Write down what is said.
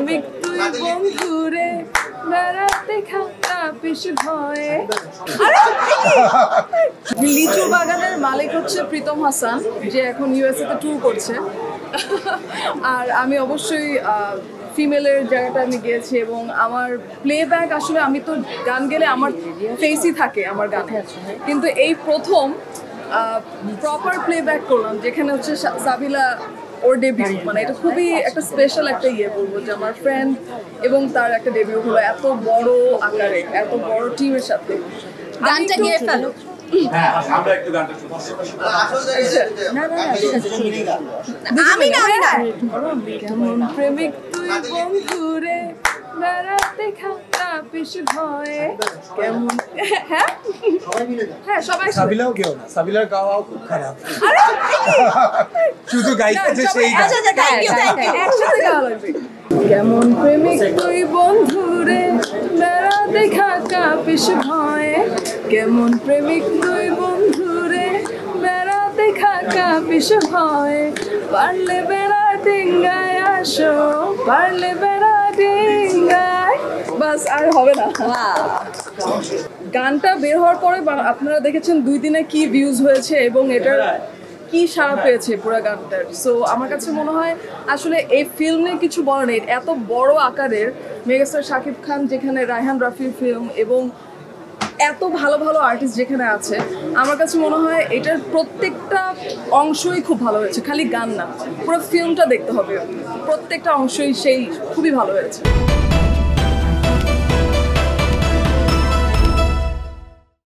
প্রেমিক তুই বন্ধুরে বেড়াতে খাতা পিছু ভয়ে। লিচু বাগানের মালিক হচ্ছে প্রীতম হাসান, যে এখন ইউএসএ তে ট্যুর করছে। আর আমি অবশ্যই ফিমেলের জায়গাটা আমি গিয়েছি, এবং আমার প্লেব্যাক আসলে আমি তো গান গেলে আমার ফেসই থাকে আমার গানে, কিন্তু এই প্রথম প্রপার প্লেব্যাক করলাম, যেখানে হচ্ছে সাবিলা ওর ডেবিউ। মানে এটা খুবই একটা স্পেশাল একটা বলবো, যে আমার ফ্রেন্ড এবং তার একটা ডেবিউ হলো এত বড় আকারে, এত বড় টিমের সাথে। গানটা গিয়ে ফেলো। কেমন প্রেমিক তুই বন্ধুরে বেড়াতে খাতা পিছু ভয়ে, কেমন। হ্যাঁ হ্যাঁ, সবাই সাবিলাও কেউ না, সাবিলার গাওয়াও খুব খারাপ, শুধু গাইতেছে সেই একসাথে গাওয়া লাগবে। কেমন প্রেমিক তুই বন্ধুরে বেড়াতে খাতা পিছু ভয়ে, কেমন প্রেমিক তুই বন্ধুরে বেড়াতে খাতা পিছু ভয়ে, পারলে বেড়া ডিঙ্গায় আসো, পারলে বেড়া ডিঙ্গায়। বাস, আর হবে না। গানটা বের হওয়ার পরে আপনারা দেখেছেন 2 দিনে কি ভিউজ হয়েছে এবং এটার কি সাড়া পেয়েছে পুরো গানটার। সো আমার কাছে মনে হয় আসলে এই ফিল্মে কিছু বলার নেই, এত বড় আকারের মেগাস্টার শাকিব খান যেখানে, রায়হান রাফির ফিল্ম, এবং এত ভালো ভালো আর্টিস্ট যেখানে আছে, আমার কাছে মনে হয় এটার প্রত্যেকটা অংশই খুব ভালো হয়েছে। খালি গান না, পুরো ফিল্মটা দেখতে হবে, প্রত্যেকটা অংশই সেই খুবই ভালো হয়েছে।